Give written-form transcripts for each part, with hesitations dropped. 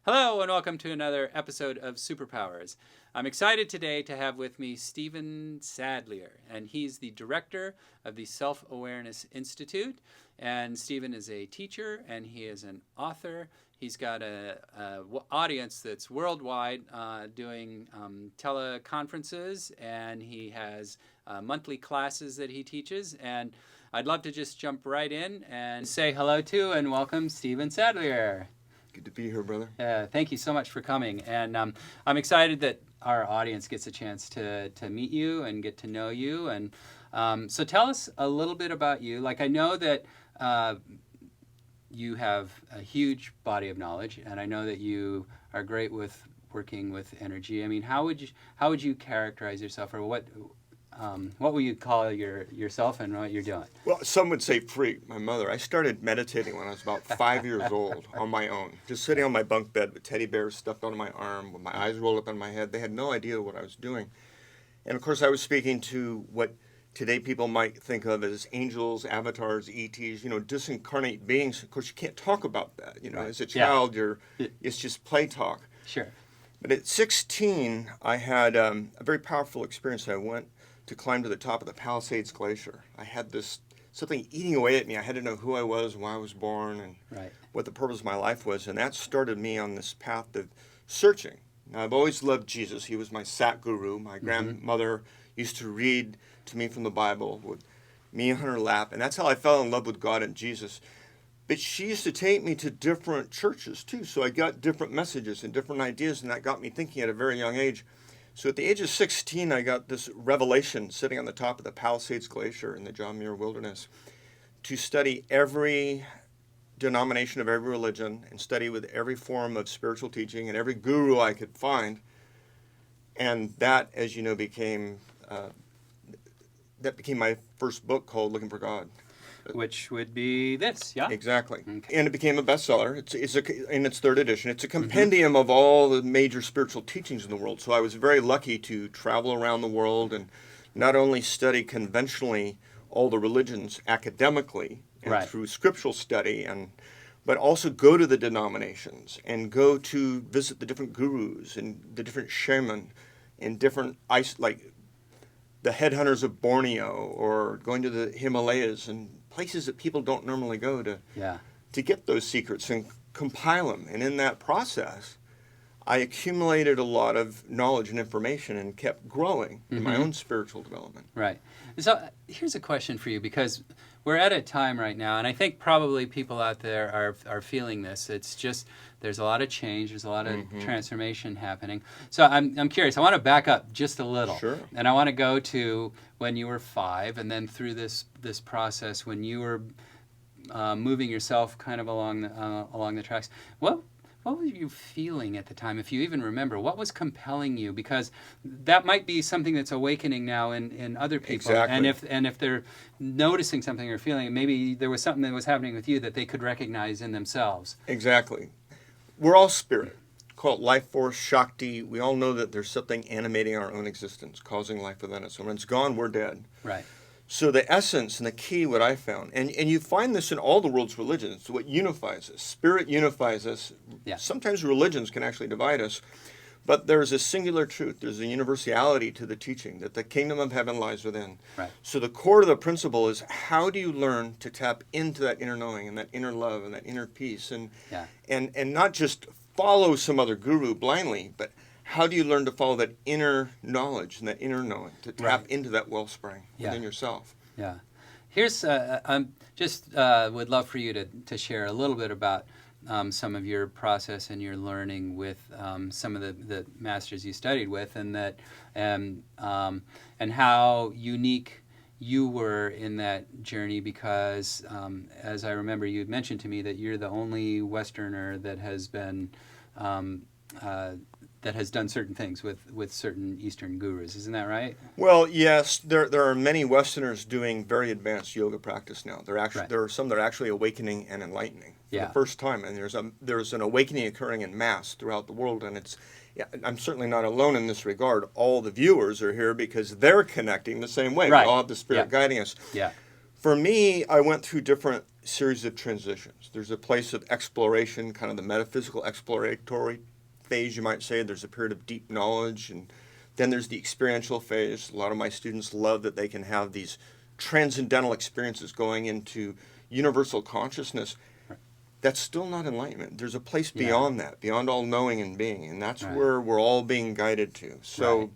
Hello and welcome to another episode of Superpowers. I'm excited today to have with me Steven Sadleir, and he's the director of the Self-Awareness Institute. And Steven is a teacher and he is an author. He's got an audience that's worldwide doing teleconferences, and he has monthly classes that he teaches. And I'd love to just jump right in and say hello to and welcome Steven Sadleir. Good to be here, brother. Thank you so much for coming. And I'm excited that our audience gets a chance to meet you and get to know you. And so tell us a little bit about you. Like, I know that you have a huge body of knowledge, and I know that you are great with working with energy. I mean, how would you characterize yourself, or what will you call yourself and what you're doing? Well, some would say freak, my mother. I started meditating when I was about 5 years old on my own, just sitting on my bunk bed with teddy bears stuffed onto my arm, with my eyes rolled up on my head. They had no idea what I was doing. And of course, I was speaking to what today people might think of as angels, avatars, ETs, disincarnate beings. Of course, you can't talk about that. Right. As a child, it's just play talk. Sure. But at 16, I had a very powerful experience. I went to climb to the top of the Palisades Glacier. I had something eating away at me. I had to know who I was, why I was born, and what the purpose of my life was. And that started me on this path of searching. Now, I've always loved Jesus. He was my sat guru. My grandmother used to read to me from the Bible with me on her lap. And that's how I fell in love with God and Jesus. But she used to take me to different churches, too. So I got different messages and different ideas, and that got me thinking at a very young age. So at the age of 16, I got this revelation sitting on the top of the Palisades Glacier in the John Muir Wilderness to study every denomination of every religion and study with every form of spiritual teaching and every guru I could find. And that, as you know, became my first book, called Looking for God. Which would be this, yeah? Exactly. Okay. And it became a bestseller. It's in its third edition. It's a compendium of all the major spiritual teachings in the world. So I was very lucky to travel around the world and not only study conventionally all the religions academically and through scriptural study, but also go to the denominations and go to visit the different gurus and the different shaman and different, like the headhunters of Borneo, or going to the Himalayas and places that people don't normally go to get those secrets and compile them. And in that process, I accumulated a lot of knowledge and information and kept growing in my own spiritual development. Right. So here's a question for you, because we're at a time right now, and I think probably people out there are feeling this. It's just, there's a lot of change, there's a lot of transformation happening. So I'm curious. I want to back up just a little. Sure. And I want to go to when you were 5, and then through this process when you were moving yourself kind of along the tracks. What were you feeling at the time, if you even remember? What was compelling you? Because that might be something that's awakening now in other people. Exactly. And if they're noticing something or feeling, maybe there was something that was happening with you that they could recognize in themselves. Exactly. We're all spirit. Call it life force, Shakti. We all know that there's something animating our own existence, causing life within us. When it's gone, we're dead. Right. So the essence and the key, what I found, and you find this in all the world's religions, what unifies us. Spirit unifies us. Yeah. Sometimes religions can actually divide us, but there's a singular truth. There's a universality to the teaching that the kingdom of heaven lies within. Right. So the core of the principle is, how do you learn to tap into that inner knowing and that inner love and that inner peace, and not just follow some other guru blindly, but how do you learn to follow that inner knowledge and that inner knowing, to tap into that wellspring within yourself? Yeah. Here's, I'm just would love for you to share a little bit about some of your process and your learning with some of the masters you studied with, and how unique you were in that journey, because as I remember, you had mentioned to me that you're the only Westerner that has been that has done certain things with certain Eastern gurus. Isn't that right? Well, yes. There are many Westerners doing very advanced yoga practice now. There are some that are actually awakening and enlightening for the first time, and there's an awakening occurring in mass throughout the world, and I'm certainly not alone in this regard. All the viewers are here because they're connecting the same way. Right. We all have the Spirit guiding us. Yeah. For me, I went through different series of transitions. There's a place of exploration, kind of the metaphysical exploratory phase, you might say. There's a period of deep knowledge, and then there's the experiential phase. A lot of my students love that they can have these transcendental experiences going into universal consciousness. That's still not enlightenment. There's a place beyond that, beyond all knowing and being, and that's where we're all being guided to. So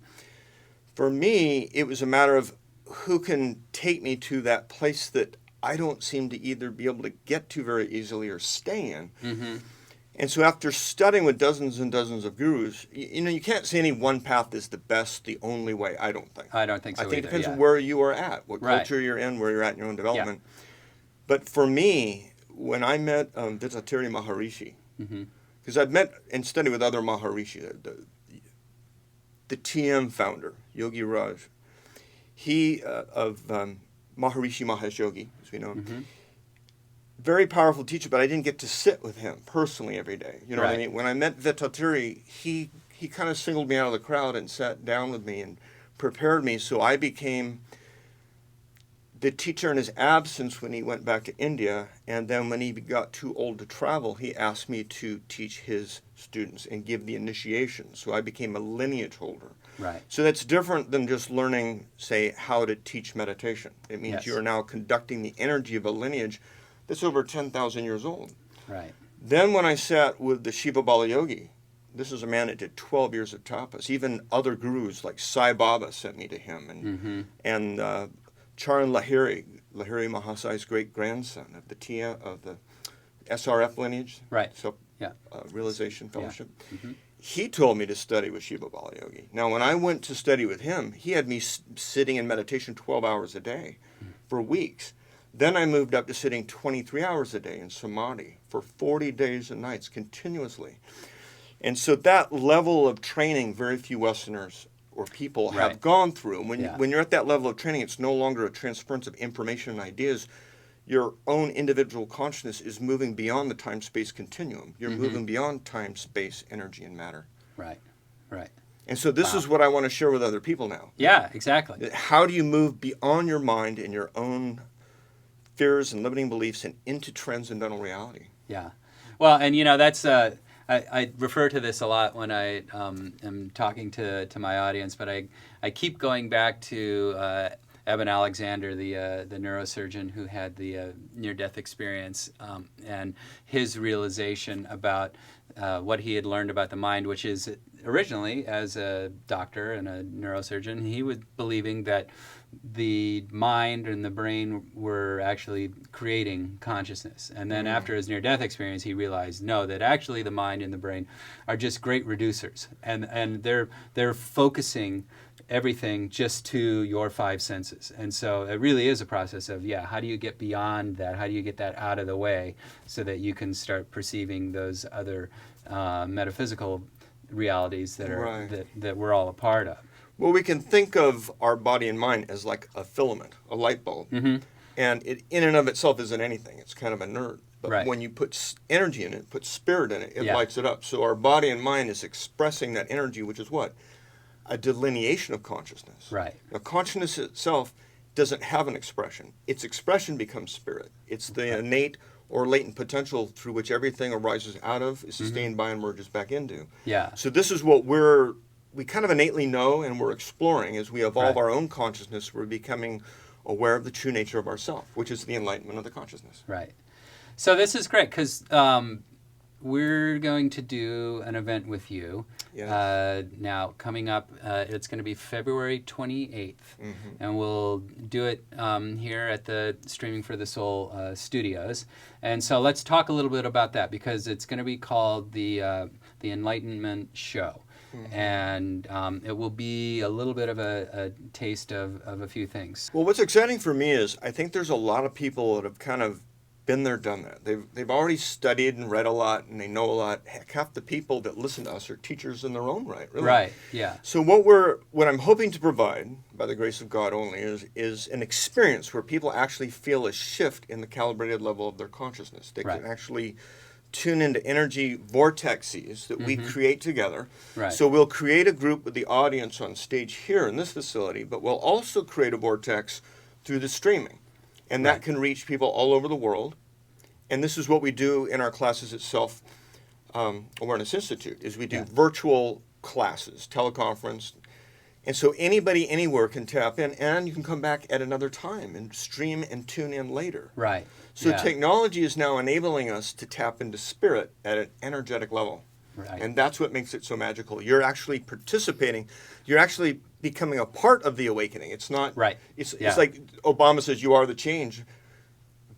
for me, it was a matter of who can take me to that place that I don't seem to either be able to get to very easily or stay in. Mm-hmm. And so after studying with dozens and dozens of gurus, you can't say any one path is the best, the only way, I don't think. I don't think so I think either, it depends on where you are at, what culture you're in, where you're at in your own development. Yeah. But for me, when I met Vettatiri Maharishi, because I'd met and studied with other Maharishi, the TM founder, Yogi Raj, he of Maharishi Mahesh Yogi, as we know him, very powerful teacher, but I didn't get to sit with him personally every day. You know what I mean? When I met Vettatiri, he kind of singled me out of the crowd and sat down with me and prepared me, so I became the teacher in his absence when he went back to India, and then when he got too old to travel, he asked me to teach his students and give the initiation. So I became a lineage holder. Right. So that's different than just learning, say, how to teach meditation. It means you are now conducting the energy of a lineage that's over 10,000 years old. Right. Then when I sat with the Shiva Bala Yogi, this is a man that did 12 years of tapas. Even other gurus like Sai Baba sent me to him, and Charan Lahiri Mahasai's great-grandson of the SRF lineage, Realization Fellowship. He told me to study with Shiva Bala Yogi. Now, when I went to study with him, he had me sitting in meditation 12 hours a day for weeks. Then I moved up to sitting 23 hours a day in samadhi for 40 days and nights continuously. And so that level of training, very few Westerners or people have gone through. And when you're at that level of training, it's no longer a transference of information and ideas. Your own individual consciousness is moving beyond the time-space continuum. You're moving beyond time, space, energy, and matter. Right, right. And so this is what I want to share with other people now. Yeah, exactly. How do you move beyond your mind and your own fears and limiting beliefs and into transcendental reality? Yeah. Well, and that's... I refer to this a lot when I am talking to my audience, but I keep going back to Eben Alexander, the neurosurgeon who had the near-death experience, and his realization about what he had learned about the mind, which is originally, as a doctor and a neurosurgeon, he was believing that the mind and the brain were actually creating consciousness. And then after his near-death experience, he realized, no, that actually the mind and the brain are just great reducers. And they're focusing everything just to your five senses. And so it really is a process of, how do you get beyond that? How do you get that out of the way so that you can start perceiving those other metaphysical realities that are that we're all a part of? Well, we can think of our body and mind as like a filament, a light bulb. And it in and of itself isn't anything. It's kind of inert. But when you put energy in it, put spirit in it, it lights it up. So our body and mind is expressing that energy, which is what? A delineation of consciousness. Right. Now, consciousness itself doesn't have an expression. Its expression becomes spirit. It's the innate or latent potential through which everything arises out of, is sustained by, and merges back into. Yeah. So this is what we kind of innately know, and we're exploring. As we evolve our own consciousness, we're becoming aware of the true nature of ourself, which is the enlightenment of the consciousness. Right. So this is great, because we're going to do an event with you. Yes. Now, coming up, it's going to be February 28th, and we'll do it here at the Streaming for the Soul studios. And so let's talk a little bit about that, because it's going to be called the Enlightenment Show. And it will be a little bit of a taste of a few things. Well, what's exciting for me is I think there's a lot of people that have kind of been there, done that. They've already studied and read a lot, and they know a lot. Heck, half the people that listen to us are teachers in their own right, really. Right, yeah. So what I'm hoping to provide, by the grace of God only, is an experience where people actually feel a shift in the calibrated level of their consciousness. They can actually tune into energy vortexes that we create together. Right. So we'll create a group with the audience on stage here in this facility, but we'll also create a vortex through the streaming. And that can reach people all over the world. And this is what we do in our classes at Awareness Institute, is we do virtual classes, teleconference. And so anybody anywhere can tap in, and you can come back at another time and stream and tune in later. Right. So technology is now enabling us to tap into spirit at an energetic level. Right. And that's what makes it so magical. You're actually participating. You're actually becoming a part of the awakening. It's not, it's like Obama says, you are the change.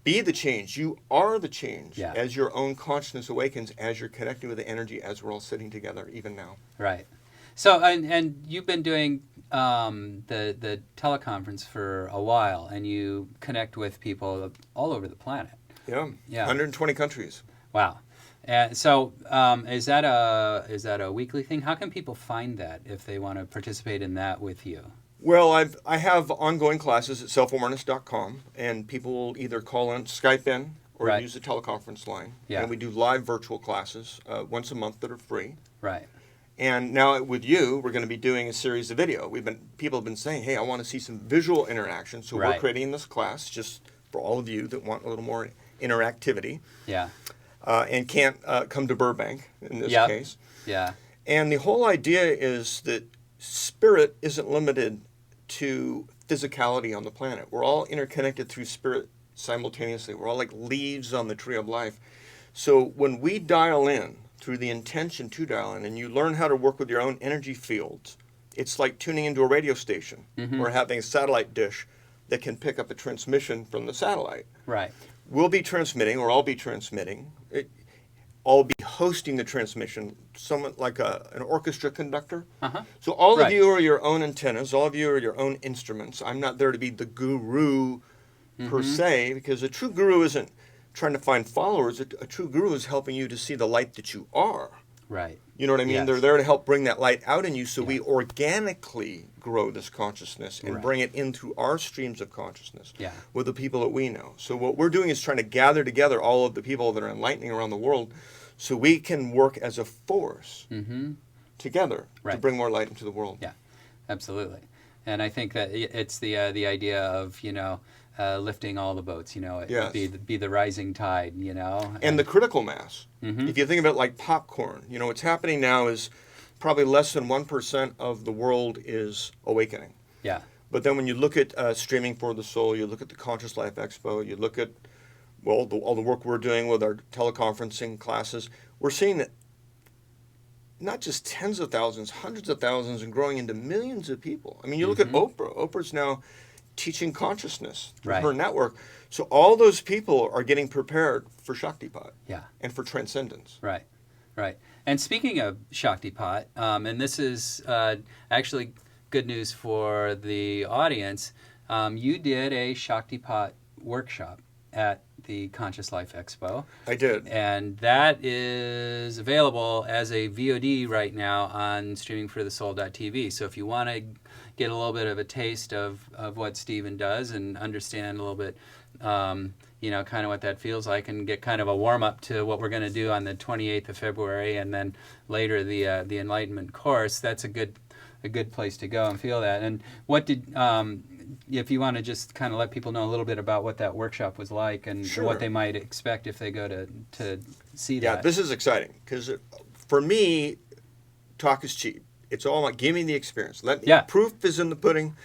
Be the change. You are the change as your own consciousness awakens, as you're connecting with the energy, as we're all sitting together, even now. Right. So, and you've been doing the teleconference for a while, and you connect with people all over the planet. Yeah. 120 countries. Wow. And so, is that a weekly thing? How can people find that if they want to participate in that with you? Well, I have ongoing classes at SFTS.tv, and people will either call in, Skype in, or use the teleconference line. Yeah. And we do live virtual classes once a month that are free. Right. And now with you, we're going to be doing a series of video. People have been saying, hey, I want to see some visual interaction, so we're creating this class just for all of you that want a little more interactivity. Yeah. And can't come to Burbank in this case. Yeah. And the whole idea is that spirit isn't limited to physicality on the planet. We're all interconnected through spirit simultaneously. We're all like leaves on the tree of life. So when we dial in through the intention to dial in, and you learn how to work with your own energy fields, it's like tuning into a radio station or having a satellite dish that can pick up a transmission from the satellite. Right. We'll be transmitting, or I'll be transmitting. I'll be hosting the transmission, somewhat like an orchestra conductor. So all of you are your own antennas. All of you are your own instruments. I'm not there to be the guru per se, because a true guru isn't trying to find followers. A true guru is helping you to see the light that you are. Right. You know what I mean? They're there to help bring that light out in you, so we organically grow this consciousness and bring it into our streams of consciousness with the people that we know. So what we're doing is trying to gather together all of the people that are enlightening around the world, so we can work as a force together to bring more light into the world. Yeah, absolutely. And I think that it's the idea of, lifting all the boats, be the rising tide, And the critical mass. If you think of it like popcorn, what's happening now is probably less than 1% of the world is awakening. Yeah. But then when you look at Streaming for the Soul, you look at the Conscious Life Expo, you look at all the work we're doing with our teleconferencing classes, we're seeing that not just tens of thousands, hundreds of thousands, and growing into millions of people. I mean, you look at Oprah. Oprah's now teaching consciousness through her network. So all those people are getting prepared for Shaktipat and for transcendence. Right, right. And speaking of Shaktipat, and this is actually good news for the audience, you did a Shaktipat workshop at the Conscious Life Expo. I did. And that is available as a VOD right now on streamingforthesoul.tv. So if you want to get a little bit of a taste of what Steven does and understand a little bit, kind of what that feels like, and get kind of a warm-up to what we're going to do on the 28th of February, and then later the Enlightenment course, that's a good place to go and feel that. And what did... if you want to just kind of let people know a little bit about what that workshop was like and what they might expect if they go to see that. Yeah, this is exciting because for me, talk is cheap. It's all like, give me the experience. Proof is in the pudding.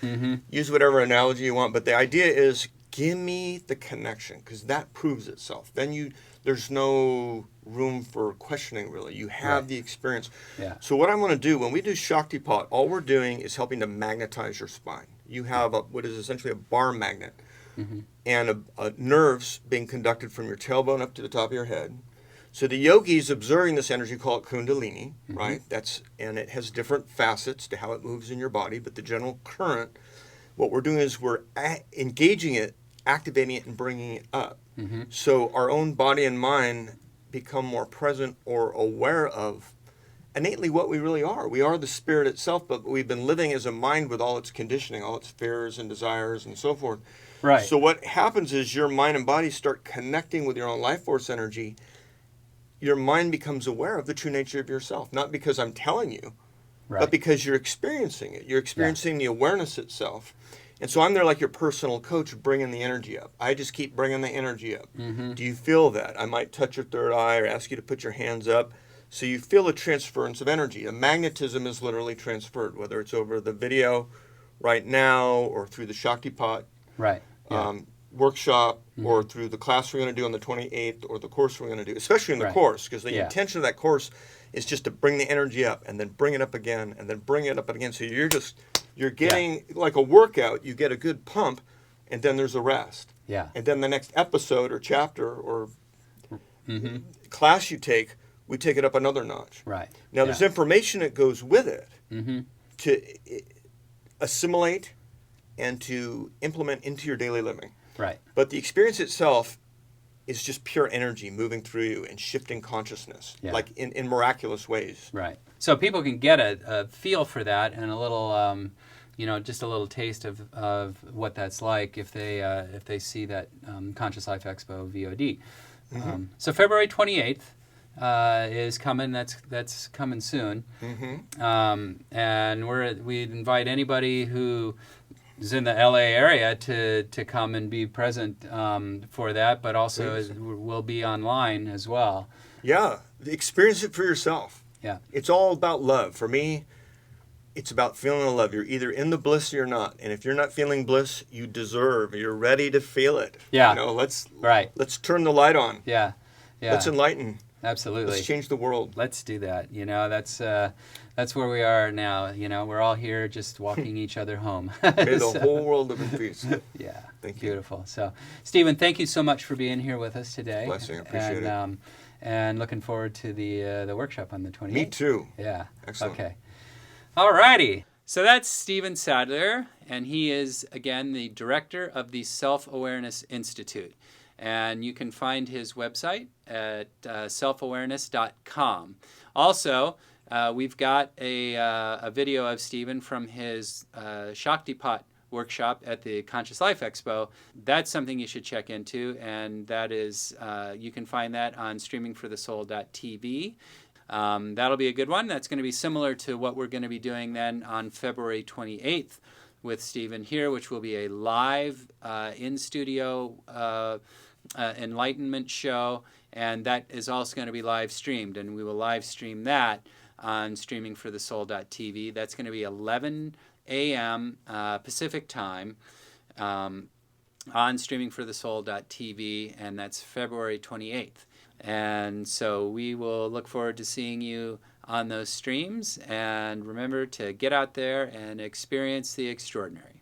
Use whatever analogy you want, but the idea is give me the connection, because that proves itself. Then there's no room for questioning, really. You have the experience. Yeah. So what I want to do, when we do Shaktipat, all we're doing is helping to magnetize your spine. You have what is essentially a bar magnet, and nerves being conducted from your tailbone up to the top of your head. So the yogis observing this energy call it Kundalini, right? And it has different facets to how it moves in your body, but the general current, what we're doing is we're engaging it, activating it, and bringing it up. So our own body and mind become more present or aware of innately what we really are. We are the spirit itself, but we've been living as a mind with all its conditioning, all its fears and desires and so forth. Right. So what happens is your mind and body start connecting with your own life force energy. Your mind becomes aware of the true nature of yourself, not because I'm telling you, but because you're experiencing it. You're experiencing the awareness itself. And so I'm there like your personal coach, bringing the energy up. I just keep bringing the energy up. Mm-hmm. Do you feel that? I might touch your third eye or ask you to put your hands up. So you feel a transference of energy. A magnetism is literally transferred, whether it's over the video right now or through the Shaktipat Right. Yeah. workshop or through the class we're going to do on the 28th or the course we're going to do, especially in the course, because the intention of that course is just to bring the energy up and then bring it up again and then bring it up again. So you're getting like a workout, you get a good pump and then there's a rest. Yeah. And then the next episode or chapter or class you take, we take it up another notch. Right. Now there's information that goes with it to assimilate and to implement into your daily living. Right. But the experience itself is just pure energy moving through you and shifting consciousness, like in miraculous ways. Right. So people can get a feel for that and a little, just a little taste of what that's like if they see that Conscious Life Expo VOD. So February 28th is coming. That's coming soon. And we invite anybody who is in the LA area to come and be present for that, but also will be online as well. Yeah, experience it for yourself. Yeah. It's all about love. For me, it's about feeling the love. You're either in the bliss or you're not. And if you're not feeling bliss, you're ready to feel it. Yeah. Let's turn the light on. Yeah. Yeah. Let's enlighten. Absolutely. Let's change the world. Let's do that. That's where we are now. We're all here just walking each other home. May the whole world live in peace. Yeah. Thank you. Beautiful. So, Steven, thank you so much for being here with us today. Blessing. I appreciate it. And looking forward to the workshop on the 28th. Me too. Yeah. Excellent. Okay. All righty. So that's Steven Sadleir, and he is, again, the director of the Self-Awareness Institute. And you can find his website at SFTS.tv. Also, we've got a video of Steven from his Shaktipat workshop at the Conscious Life Expo. That's something you should check into, and that is, you can find that on streamingforthesoul.tv. That'll be a good one. That's going to be similar to what we're going to be doing then on February 28th with Steven here, which will be a live in-studio enlightenment show, and that is also going to be live streamed, and we will live stream that on streamingforthesoul.tv. That's going to be 11 a.m. Pacific time on streamingforthesoul.tv, and that's February 28th. And so we will look forward to seeing you on those streams, and remember to get out there and experience the extraordinary.